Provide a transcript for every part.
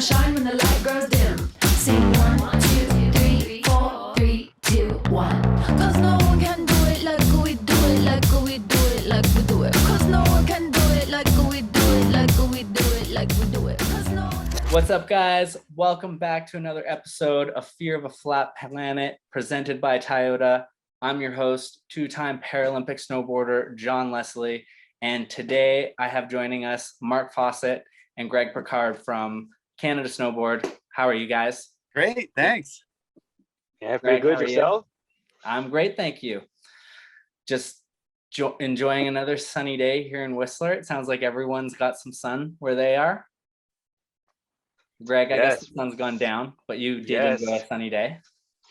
shine when the light grows dim. Sing 1, 2, 3, 4, 3, 2, 1. Cause no one can do it like we do it, like we do it, like we do it. Cause no one can do it like we do it, like we do it, like we do it. Cause no one can... What's up, guys? Welcome back to another episode of Fear of a Flat Planet, presented by Toyota. I'm your host, two-time Paralympic snowboarder, John Leslie. And today I have joining us Mark Fawcett and Greg Picard from Canada Snowboard. How are you guys? Great, thanks. Yeah, pretty good. Yourself? I'm great, thank you. Just enjoying another sunny day here in Whistler. It sounds like everyone's got some sun where they are. Greg, I guess the sun's gone down, but you did enjoy a sunny day.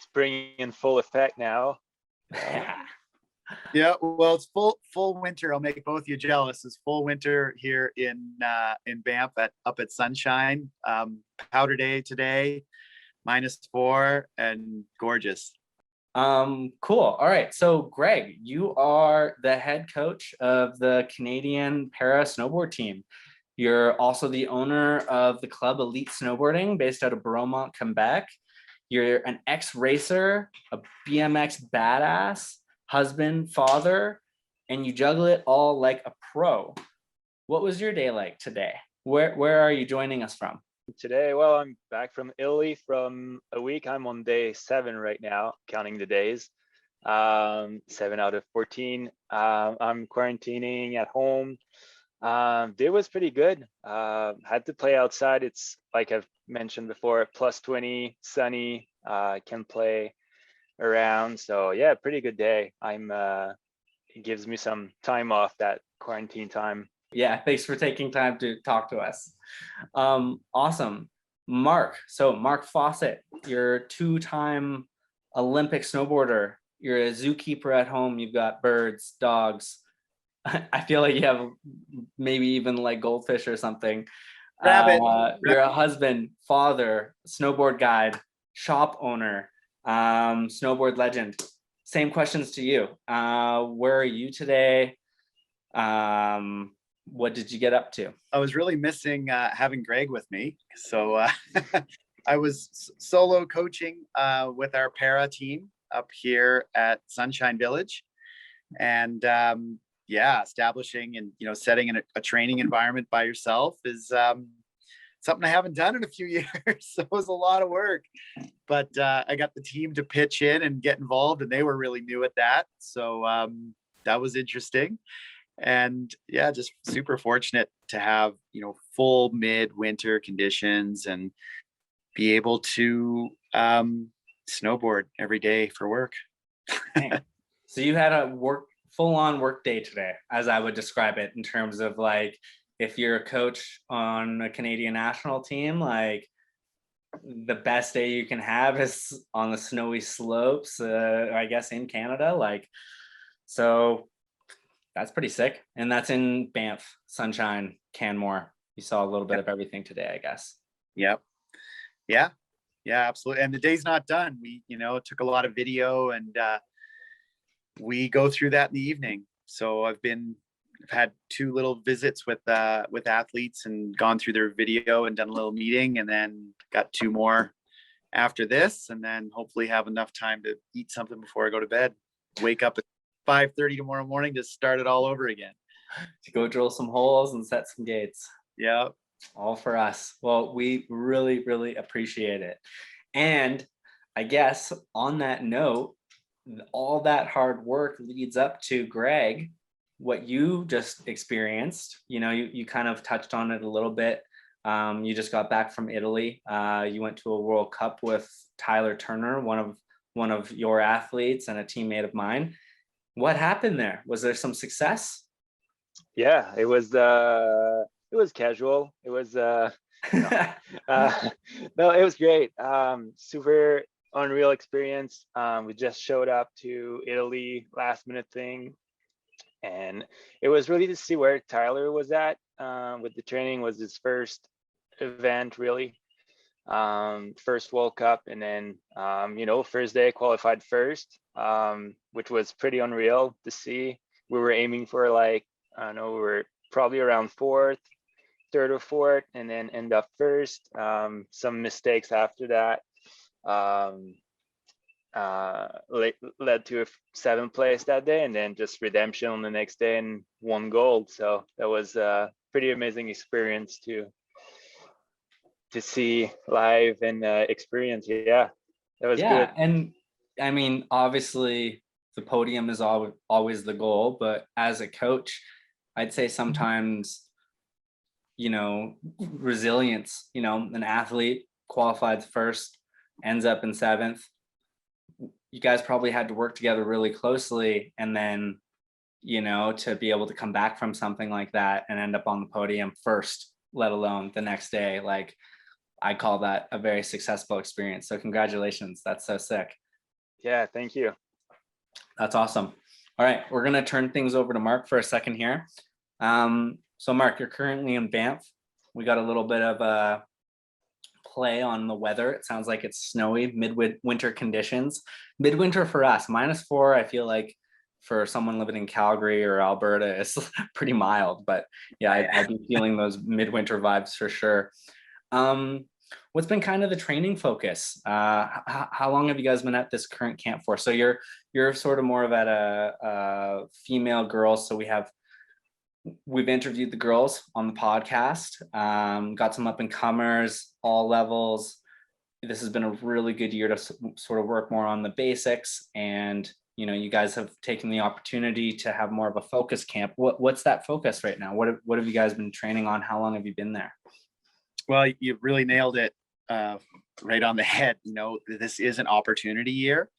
Spring in full effect now. Yeah, well, it's full winter. I'll make both of you jealous. It's full winter here in Banff up at Sunshine. Powder day today, -4 and gorgeous. Cool. All right. So Greg, you are the head coach of the Canadian Para Snowboard team. You're also the owner of the club Elite Snowboarding based out of Bromont, Quebec. You're an ex-racer, a BMX badass, husband, father, and you juggle it all like a pro. What was your day like today? Where are you joining us from? Today, well, I'm back from Italy from a week. I'm on day 7 right now, counting the days. 7 out of 14. I'm quarantining at home. Day was pretty good. Had to play outside. It's like I've mentioned before, +20, sunny, can play around. So yeah, pretty good day. It gives me some time off, that quarantine time. Yeah, thanks for taking time to talk to us. Awesome. Mark, so Mark Fawcett, you're a 2-time Olympic snowboarder. You're a zookeeper at home. You've got birds, dogs. I feel like you have maybe even like goldfish or something. Rabbit. You're a husband, father, snowboard guide, shop owner, snowboard legend. Same questions to you. Where are you today? What did you get up to? I was really missing having Greg with me. So I was solo coaching with our para team up here at Sunshine Village. And establishing and setting a training environment by yourself is something I haven't done in a few years. So it was a lot of work, but I got the team to pitch in and get involved, and they were really new at that. So that was interesting, and just super fortunate to have full midwinter conditions and be able to snowboard every day for work. So you had a full-on work day today, as I would describe it, in terms of like, if you're a coach on a Canadian national team, like the best day you can have is on the snowy slopes, I guess in Canada. Like, so that's pretty sick. And that's in Banff, Sunshine, Canmore. You saw a little bit of everything today, I guess. Yep. Yeah, absolutely. And the day's not done. We, took a lot of video, and we go through that in the evening. So I've had 2 little visits with athletes and gone through their video and done a little meeting, and then got 2 more after this, and then hopefully have enough time to eat something before I go to bed. Wake up at 5:30 tomorrow morning to start it all over again. To go drill some holes and set some gates. Yeah. All for us. Well, we really, really appreciate it. And I guess on that note, all that hard work leads up to, Greg, what you just experienced. You kind of touched on it a little bit. You just got back from Italy. You went to a World Cup with Tyler Turner, one of your athletes and a teammate of mine. What happened there? Was there some success? Yeah, it was casual. It was no, it was great. Super unreal experience. We just showed up to Italy, last minute thing, and it was really to see where Tyler was at with the training. Was his first event, really, first World Cup, and then first day qualified first, which was pretty unreal to see. We were aiming for we were probably around 4th, third or fourth, and then end up first. Some mistakes after that led to a seventh place that day, and then just redemption on the next day and won gold. So that was a pretty amazing experience to see live and experience. Yeah, that was good. And I mean, obviously the podium is always the goal, but as a coach, I'd say sometimes, you know, resilience, you know, an athlete qualified first, ends up in seventh. You guys probably had to work together really closely, and then, you know, to be able to come back from something like that and end up on the podium first, let alone the next day. Like, I call that a very successful experience. So congratulations. That's so sick. Yeah, thank you. That's awesome. All right, we're gonna turn things over to Mark for a second here. So Mark, you're currently in Banff. We got a little bit of a play on the weather. It sounds like it's snowy, midwinter conditions. Midwinter for us, -4, I feel like for someone living in Calgary or Alberta, it's pretty mild, but yeah, I'd be feeling those midwinter vibes for sure. What's been kind of the training focus? How long have you guys been at this current camp for? So you're sort of more of at a female girls. So we've interviewed the girls on the podcast, got some up and comers, all levels. This has been a really good year to sort of work more on the basics. And, you know, you guys have taken the opportunity to have more of a focus camp. What's that focus right now? What have you guys been training on? How long have you been there? Well, you really nailed it right on the head. You know, this is an opportunity year.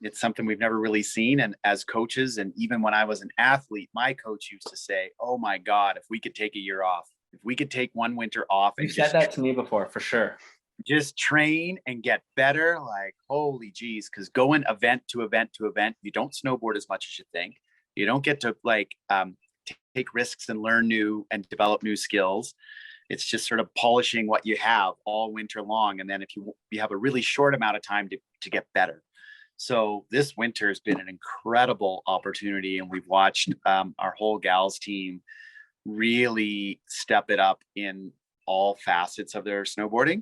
It's something we've never really seen. And as coaches, and even when I was an athlete, my coach used to say, oh my God, if we could take a year off, if we could take one winter off. You said that to me before, for sure. Just train and get better. Like, holy geez, because going event to event to event, you don't snowboard as much as you think. You don't get to like take risks and learn new and develop new skills. It's just sort of polishing what you have all winter long. And then if you have a really short amount of time to get better. So this winter has been an incredible opportunity, and we've watched our whole gals team really step it up in all facets of their snowboarding.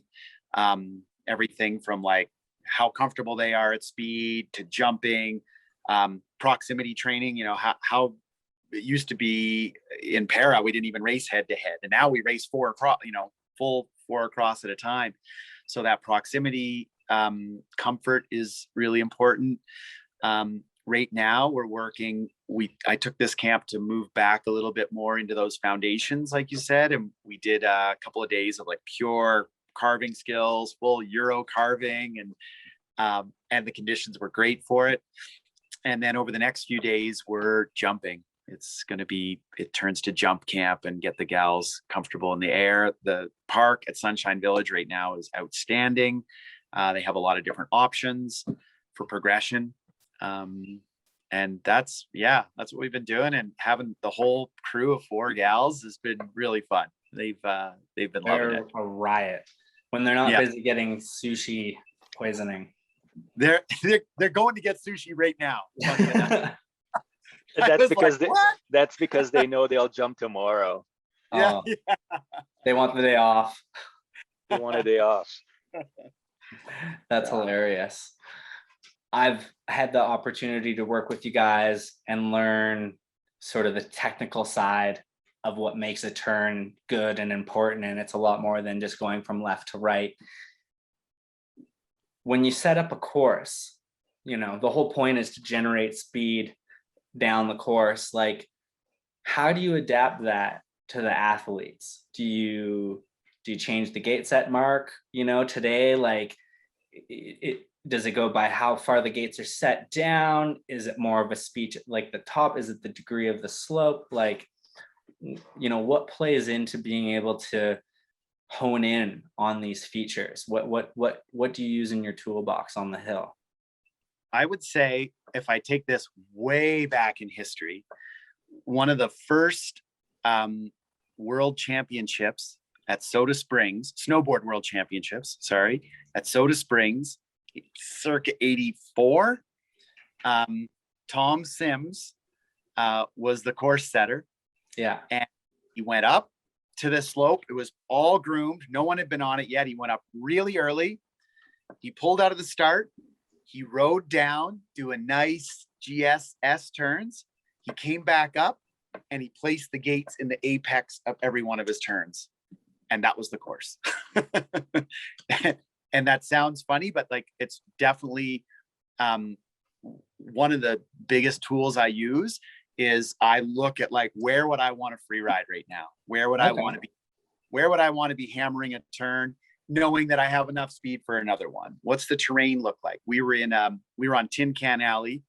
Everything from like how comfortable they are at speed to jumping, proximity training, you know, how it used to be in Para, we didn't even race head to head. And now we race 4 across, you know, full 4 across at a time. So that proximity comfort is really important. Right now we're working, I took this camp to move back a little bit more into those foundations, like you said. And we did a couple of days of like pure carving skills, full Euro carving, and the conditions were great for it. And then over the next few days, we're jumping. It turns to jump camp and get the gals comfortable in the air. The park at Sunshine Village right now is outstanding. They have a lot of different options for progression. And that's what we've been doing, and having the whole crew of 4 gals has been really fun. They've been loving it. A riot when they're not busy getting sushi poisoning. They're going to get sushi right now. That's because they know they'll jump tomorrow. Yeah. They want the day off. They want a day off. That's hilarious. I've had the opportunity to work with you guys and learn sort of the technical side of what makes a turn good and important. And it's a lot more than just going from left to right. When you set up a course, you know, the whole point is to generate speed down the course. Like, how do you adapt that to the athletes? Do you change the gate set mark, you know, today? Like, does it go by how far the gates are set down? Is it more of a speech like the top? Is it the degree of the slope? Like, you know, what plays into being able to hone in on these features? What do you use in your toolbox on the hill? I would say, if I take this way back in history, one of the first world championships at Soda Springs, snowboard world championships, at Soda Springs, circa 84. Tom Sims was the course setter. Yeah. And he went up to this slope. It was all groomed. No one had been on it yet. He went up really early. He pulled out of the start. He rode down, doing nice GSS turns. He came back up and he placed the gates in the apex of every one of his turns. And that was the course. And that sounds funny, but like, it's definitely one of the biggest tools I use is I look at like, where would I want to free ride right now? Where would I want to be? Where would I want to be hammering a turn, knowing that I have enough speed for another one? What's the terrain look like? We were on Tin Can Alley.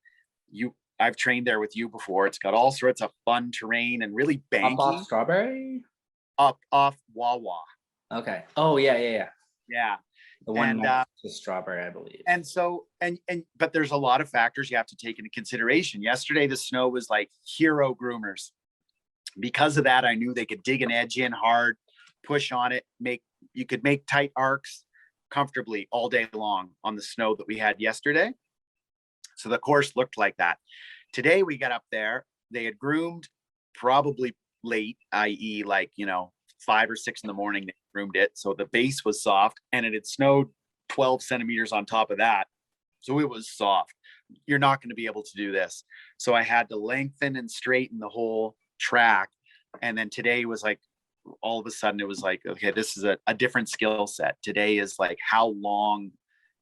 I've trained there with you before. It's got all sorts of fun terrain and really banky. Up off Strawberry? Up off Wawa. Okay. Oh yeah. Yeah. The one next to Strawberry, I believe. And so, but there's a lot of factors you have to take into consideration. Yesterday, the snow was like hero groomers. Because of that, I knew they could dig an edge in hard, push on it, you could make tight arcs comfortably all day long on the snow that we had yesterday. So the course looked like that. Today we got up there, they had groomed probably late, i.e. like, 5 or 6 in the morning, they groomed it. So the base was soft and it had snowed 12 centimeters on top of that. So it was soft. You're not going to be able to do this. So I had to lengthen and straighten the whole track. And then today was like, all of a sudden it was like, okay, this is a different skill set. Today is like, how long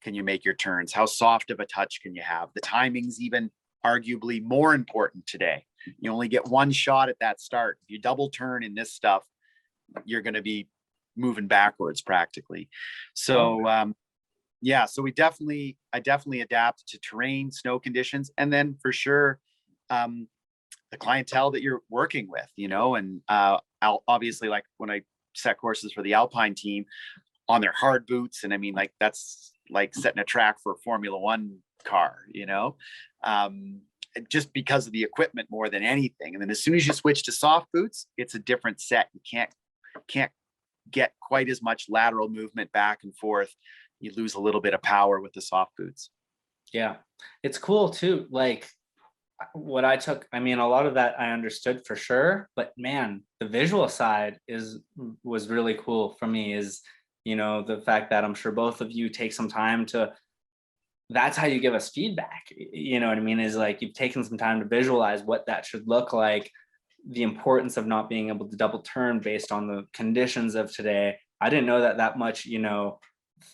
can you make your turns? How soft of a touch can you have? The timing's even arguably more important today. You only get one shot at that start. If you double turn in this stuff, you're going to be moving backwards practically. So, so I definitely adapt to terrain, snow conditions, and then for sure, the clientele that you're working with, and I'll obviously, like when I set courses for the Alpine team on their hard boots. And I mean, like, that's like setting a track for a Formula One car, just because of the equipment more than anything. And then as soon as you switch to soft boots, it's a different set. You can't get quite as much lateral movement back and forth. You lose a little bit of power with the soft boots. Yeah, it's cool too. Like what I took, I mean, a lot of that I understood for sure, but man, the visual side was really cool for me is, the fact that I'm sure both of you take some time that's how you give us feedback. You know what I mean? Is like, you've taken some time to visualize what that should look like, the importance of not being able to double turn based on the conditions of today. I didn't know that much,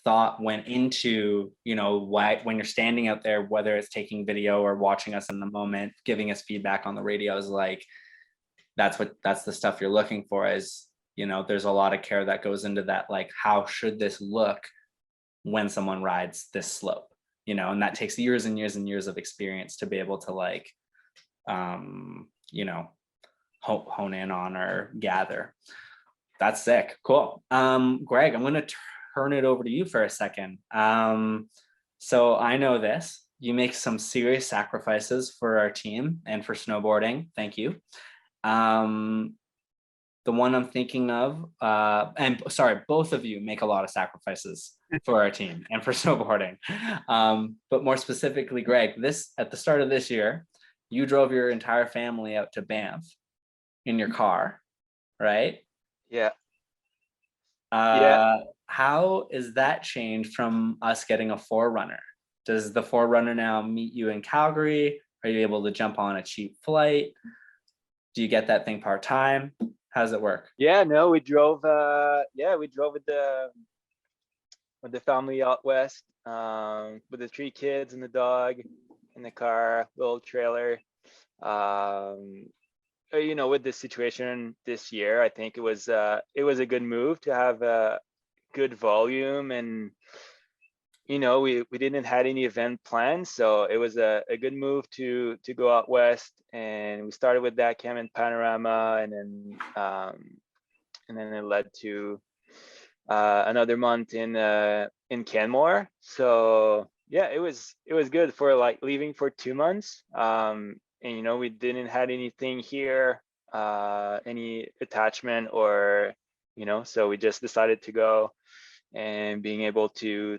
thought went into, why, when you're standing out there, whether it's taking video or watching us in the moment, giving us feedback on the radios, like that's the stuff you're looking for is, there's a lot of care that goes into that. Like, how should this look when someone rides this slope, and that takes years and years and years of experience to be able to like, hone in on or gather. That's sick. Cool. Greg, I'm going to turn it over to you for a second. So I know this, you make some serious sacrifices for our team and for snowboarding. Thank you. The one I'm thinking of, and sorry, both of you make a lot of sacrifices for our team and for snowboarding. But more specifically, Greg, at the start of this year, you drove your entire family out to Banff in your car, right? Yeah. How is that changed from us getting a Forerunner? Does the Forerunner now meet you in Calgary? Are you able to jump on a cheap flight? Do you get that thing part-time? How does it work? Yeah, no, we drove with the family out west, with the 3 kids and the dog in the car, little trailer. With the situation this year, I think it was a good move to have a good volume, and we didn't had any event plans, so it was a good move to go out west. And we started with that cam and panorama, and then it led to another month in Canmore. So yeah, it was good for like leaving for 2 months. And we didn't had anything here, any attachment or so we just decided to go, and being able to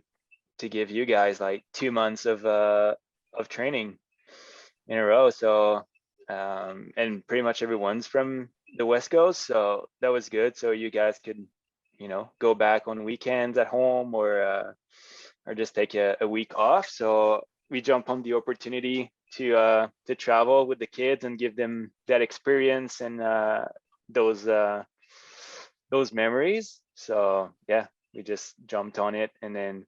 give you guys like 2 months of training in a row. So and pretty much everyone's from the West Coast, so that was good. So you guys could, go back on weekends at home, or just take a week off. So we jumped on the opportunity to travel with the kids and give them that experience and those memories. So yeah, we just jumped on it, and then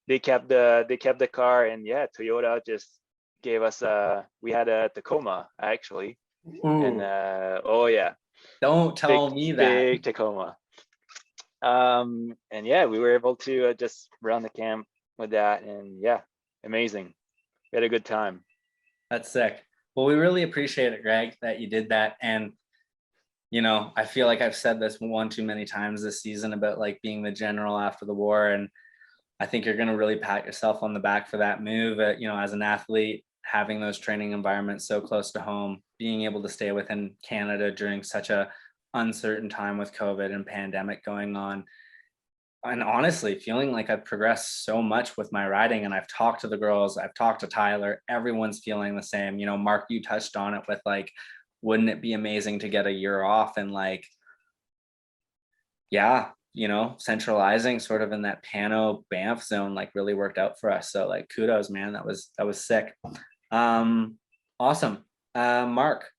they kept the car, and yeah, Toyota just gave us we had a Tacoma actually, and Ooh, oh yeah, don't big tell me that. big Tacoma. And yeah, we were able to just run the camp with that, and yeah, amazing. We had a good time. That's sick. Well, we really appreciate it, Greg, that you did that. And I feel like I've said this one too many times this season about like being the general after the war. And I think you're going to really pat yourself on the back for that move. As an athlete, having those training environments so close to home, being able to stay within Canada during such a uncertain time with COVID and pandemic going on. And honestly, feeling like I've progressed so much with my riding, and I've talked to the girls, I've talked to Tyler, everyone's feeling the same. Mark, you touched on it with like, wouldn't it be amazing to get a year off? And like, yeah, centralizing sort of in that Pano Banff zone like really worked out for us. So like kudos, man. That was sick. Awesome. Mark,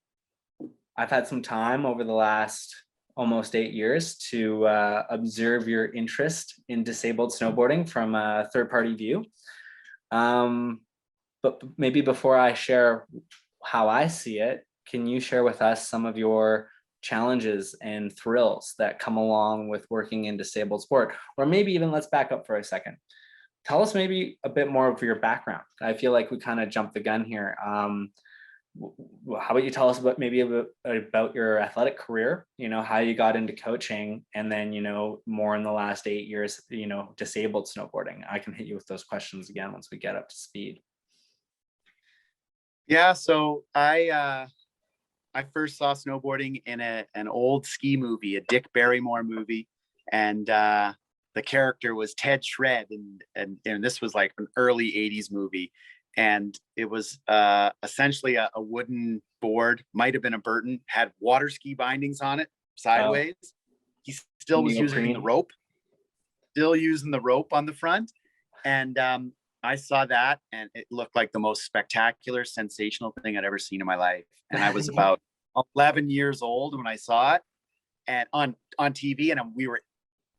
I've had some time over the last almost 8 years to observe your interest in disabled snowboarding from a third-party view. But maybe before I share how I see it, can you share with us some of your challenges and thrills that come along with working in disabled sport? Or maybe even let's back up for a second. Tell us maybe a bit more of your background. I feel like we kind of jumped the gun here. How about you tell us about your athletic career, how you got into coaching, and then, more in the last 8 years, disabled snowboarding. I can hit you with those questions again once we get up to speed. Yeah, so I first saw snowboarding in an old ski movie, a Dick Barrymore movie, and the character was Ted Shred, and this was like an early '80s movie, and it was essentially a wooden board, might have been a Burton, had water ski bindings on it sideways. Oh. He still was using the rope, on the front, and I saw that, and it looked like the most spectacular, sensational thing I'd ever seen in my life. And I was about 11 years old when I saw it, and on TV. And we were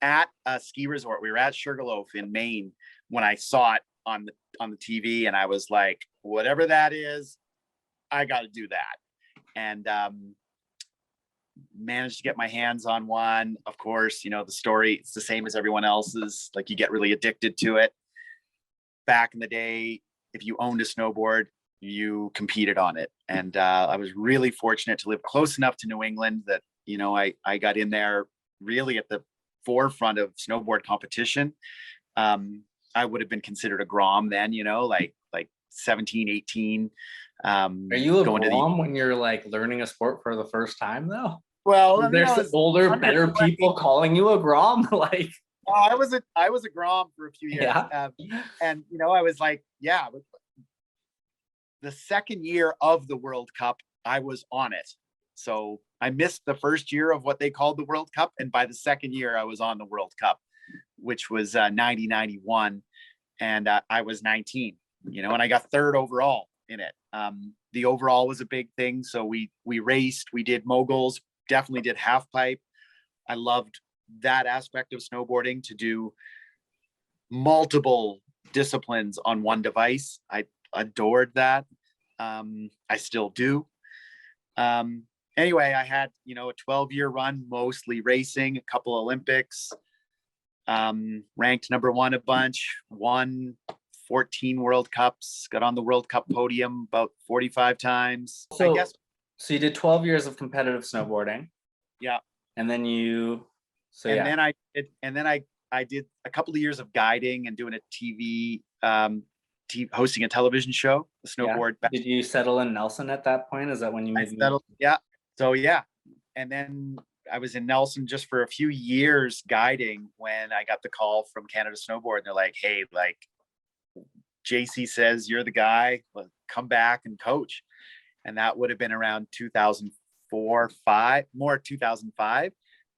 at a ski resort. We were at Sugarloaf in Maine when I saw it on the TV, and I was like, whatever that is, I got to do that. And managed to get my hands on one. Of course, the story, it's the same as everyone else's. Like, you get really addicted to it. Back in the day, if you owned a snowboard, you competed on it. And I was really fortunate to live close enough to New England that, I got in there really at the forefront of snowboard competition. I would have been considered a Grom then, like 17, 18. Are you a Grom when you're like learning a sport for the first time though? Well, there's older, better people calling you a Grom. Like, I was a Grom for a few years. Yeah. And I was like, yeah. The second year of the World Cup, I was on it. So I missed the first year of what they called the World Cup. And by the second year, I was on the World Cup, which was 90-91. And I was 19, and I got third overall in it. The overall was a big thing. So we raced, we did moguls, definitely did half pipe. I loved that aspect of snowboarding, to do multiple disciplines on one device. I adored that. I still do. Anyway, I had, a 12-year run, mostly racing, a couple Olympics, ranked number one a bunch, won 14 World Cups, got on the World Cup podium about 45 times. So you did 12 years of competitive snowboarding. Yeah. And then then I did a couple of years of guiding and doing a TV, hosting a television show, the snowboard. Yeah. Did you settle in Nelson at that point? Is that when you made settled? Yeah. So yeah. And then I was in Nelson just for a few years guiding when I got the call from Canada Snowboard. And they're like, hey, like, JC says you're the guy, come back and coach. And that would have been around 2004 2005.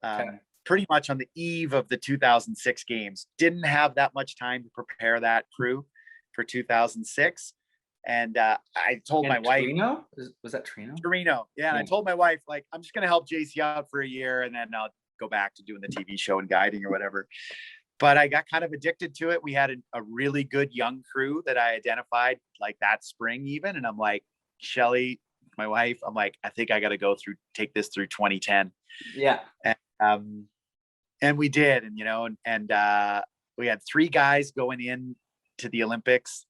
Okay. Pretty much on the eve of the 2006 games. Didn't have that much time to prepare that crew for 2006. And I told my wife, Torino? Was that Torino? Torino. Yeah. And I Yeah. told my wife, like, I'm just going to help JC out for a year and then I'll go back to doing the TV show and guiding or whatever. But I got kind of addicted to it. We had a really good young crew that I identified like that spring even. And I'm like, Shelly, my wife, I'm like, I think I got to take this through 2010. Yeah. And we did. And, you know, and we had 3 guys going in to the Olympics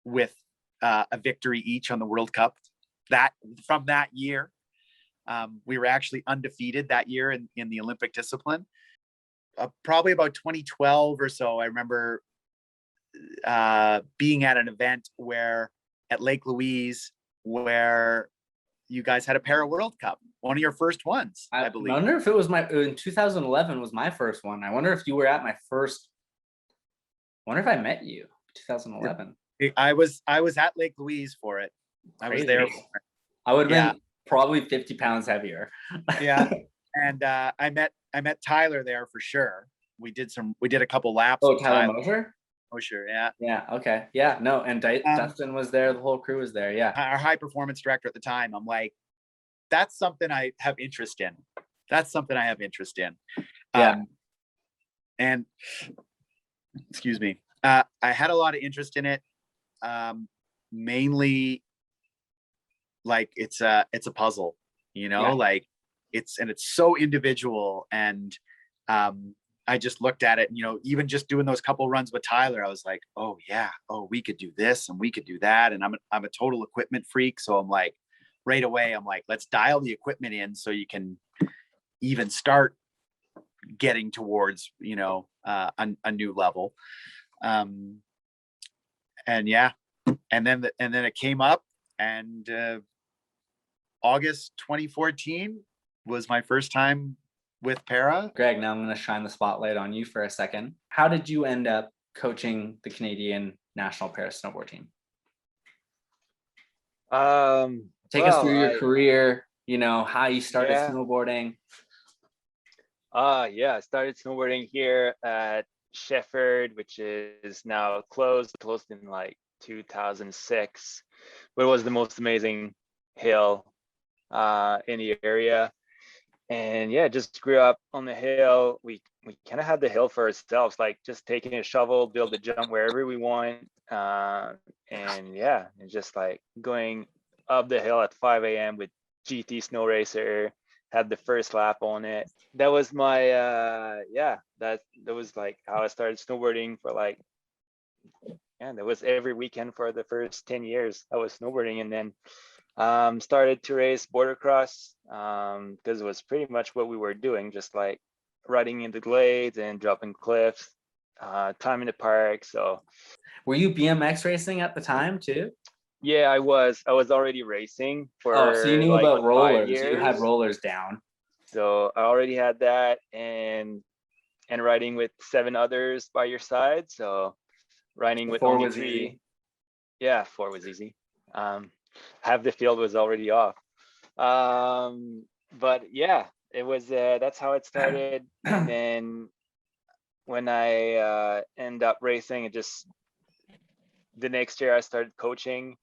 with a victory each on the World Cup from that year. We were actually undefeated that year in the Olympic discipline. Probably about 2012 or so, I remember being at an event at Lake Louise where you guys had a Para World Cup, one of your first ones, I believe. I wonder if it was in 2011 was my first one. I wonder if you were at my first. I wonder if I met you 2011. I was at Lake Louise for it. I was there. I would have been probably 50 pounds heavier. Yeah. And I met Tyler there for sure. We did a couple laps. Oh, Tyler Mosher? Oh, sure. Yeah. Yeah. Okay. Yeah. No. And Dustin was there. The whole crew was there. Yeah. Our high performance director at the time. I'm like, that's something I have interest in. Yeah. And excuse me. I had a lot of interest in it. Mainly like it's a puzzle, you know, like it's so individual. And I just looked at it and, you know, even just doing those couple runs with Tyler, I was like, oh yeah, we could do this and we could do that. And I'm a total equipment freak. So I'm like, right away, I'm like, let's dial the equipment in so you can even start getting towards, you know, a new level. And yeah, and then it came up, and August 2014 was my first time with Para. Greg, now I'm going to shine the spotlight on you for a second. How did you end up coaching the Canadian national Para Snowboard team? Take us through your career, you know, how you started snowboarding. I started snowboarding here at Shefford, which is now closed in like 2006, but it was the most amazing hill in the area. And yeah, just grew up on the hill. We kind of had the hill for ourselves, like just taking a shovel, build a jump wherever we want. And yeah, and just like going up the hill at 5 a.m. with GT Snow Racer, had the first lap on it. That was my that was like how I started snowboarding for like, that was every weekend for the first 10 years I was snowboarding. And then started to race border cross because it was pretty much what we were doing, just like riding in the glades and dropping cliffs, time in the park. So were you BMX racing at the time too? Yeah, I was already racing for so you knew like about rollers. You had 5 years. rollers down. So I already had that, and riding with 7 others by your side. So riding with 4 only was 3. easy. Yeah, 4 was easy. Half the field was already off. But yeah, it was that's how it started. And then when I end up racing, it just the next year I started coaching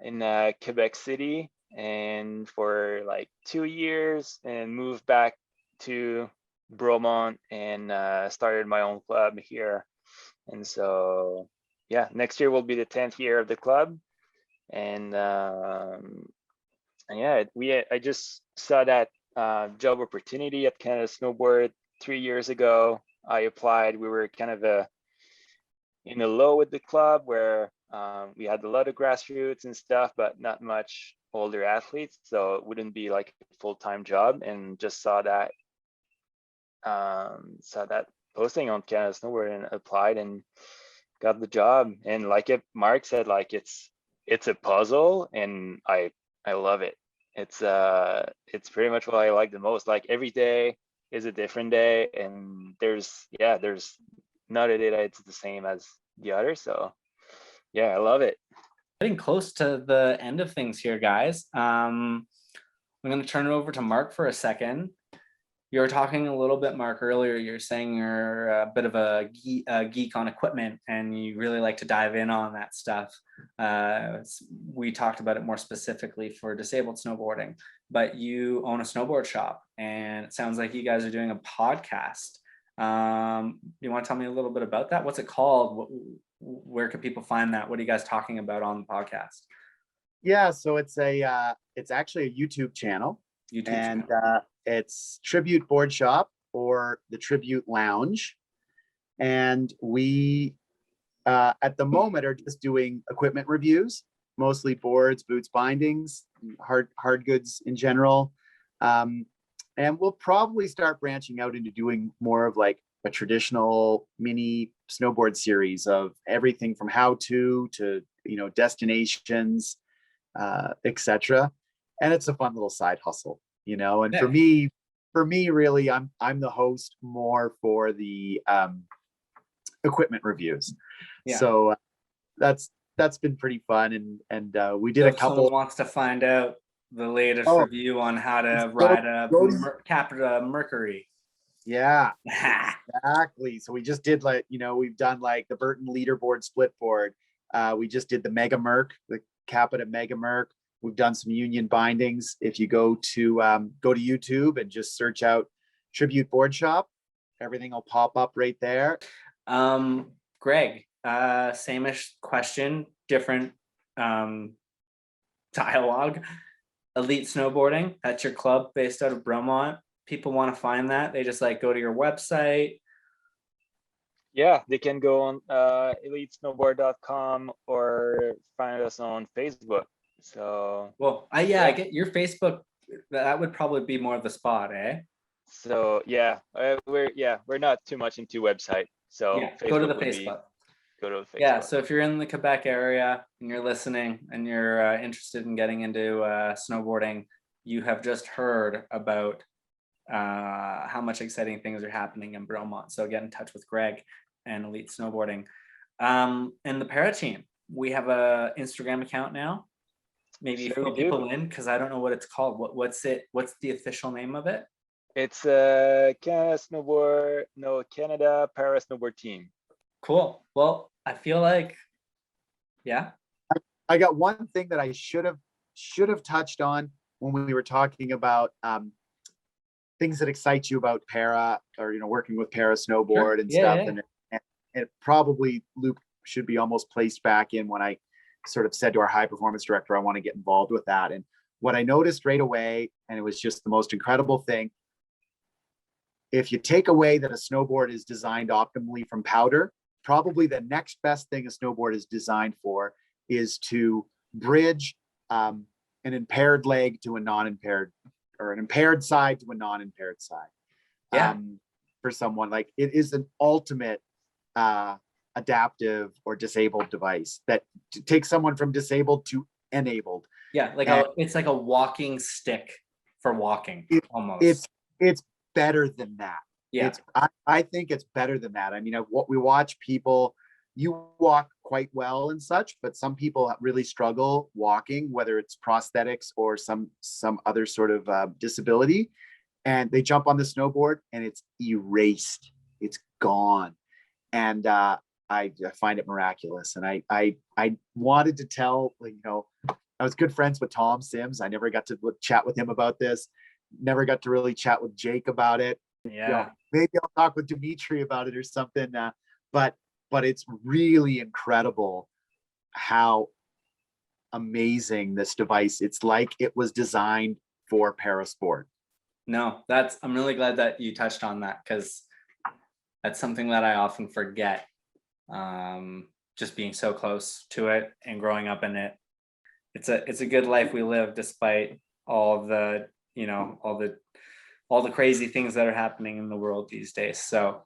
in Quebec City, and for like 2 years, and moved back to Bromont and started my own club here. And so yeah, next year will be the 10th year of the club. And yeah, I just saw that job opportunity at Canada Snowboard 3 years ago. I applied. We were kind of in a low with the club where we had a lot of grassroots and stuff, but not much older athletes. So it wouldn't be like a full-time job, and just saw that posting on Canada Snowboard and applied and got the job. And like Mark said, like it's a puzzle, and I love it. It's pretty much what I like the most. Like every day is a different day, and there's not a day that it's the same as the other. So yeah, I love it. Getting close to the end of things here, guys. I'm going to turn it over to Mark for a second. You were talking a little bit, Mark, earlier. You're saying you're a bit of a geek on equipment and you really like to dive in on that stuff. We talked about it more specifically for disabled snowboarding, but you own a snowboard shop and it sounds like you guys are doing a podcast. You want to tell me a little bit about that? What's it called? Where can people find that? What are you guys talking about on the podcast? Yeah, so it's actually a YouTube channel. It's Tribute Board Shop or the Tribute Lounge. And we, at the moment, are just doing equipment reviews, mostly boards, boots, bindings, hard goods in general. And we'll probably start branching out into doing more of like a traditional mini snowboard series of everything from how-to destinations, etc. And it's a fun little side hustle. And for me, really, I'm the host more for the equipment reviews. Yeah. So that's been pretty fun, and we did a couple. Someone wants to find out the latest review on how to ride a Capita Mercury. Yeah, exactly. So we just did we've done like the Burton leaderboard split board. We just did the Mega Merc, the Capita Mega Merc. We've done some union bindings. If you go to YouTube and just search out Tribute Board Shop, everything will pop up right there. Greg, same-ish question, different dialogue. Elite Snowboarding, that's your club based out of Bromont. People want to find that. They just go to your website. Yeah, they can go on elitesnowboard.com or find us on Facebook. So I get your Facebook. That would probably be more of the spot, eh? So we're not too much into website. So go to the Facebook. Go to the Facebook. Yeah, so if you're in the Quebec area and you're listening and you're interested in getting into snowboarding, you have just heard about how much exciting things are happening in Bromont. So get in touch with Greg and Elite Snowboarding. And the Para team, we have a Instagram account now. Maybe fill people in because I don't know what it's called. What's the official name of it? It's Canada Para Snowboard team. Cool. Well, I feel like, I got one thing that I should have touched on when we were talking about things that excite you about para, or working with Para Snowboard and stuff. Yeah. And it probably Luke should be almost placed back in when I sort of said to our high performance director, I want to get involved with that. And what I noticed right away, and it was just the most incredible thing, if you take away that a snowboard is designed optimally from powder, probably the next best thing a snowboard is designed for is to bridge an impaired leg to a non-impaired, or an impaired side to a non-impaired side. For someone, like, it is an ultimate adaptive or disabled device that takes someone from disabled to enabled. It's like a walking stick for walking. Almost. It's better than that. I think it's better than that. I mean, what we watch people, you walk quite well and such, but some people really struggle walking, whether it's prosthetics or some other sort of disability, and they jump on the snowboard and it's erased. It's gone. And I find it miraculous. And I wanted to tell, I was good friends with Tom Sims. I never got to chat with him about this. Never got to really chat with Jake about it. Maybe I'll talk with Dimitri about it or something. But it's really incredible how amazing this device. It's like it was designed for parasport. No, I'm really glad that you touched on that, because that's something that I often forget. Just being so close to it and growing up in it. It's a good life we live, despite all the all the crazy things that are happening in the world these days. So,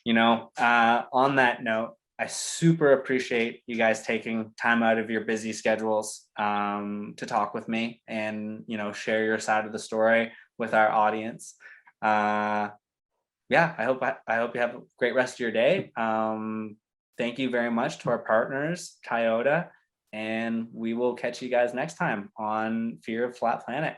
on that note, I super appreciate you guys taking time out of your busy schedules to talk with me and, share your side of the story with our audience. I hope you have a great rest of your day. Thank you very much to our partners, Toyota, and we will catch you guys next time on Fear of Flat Planet.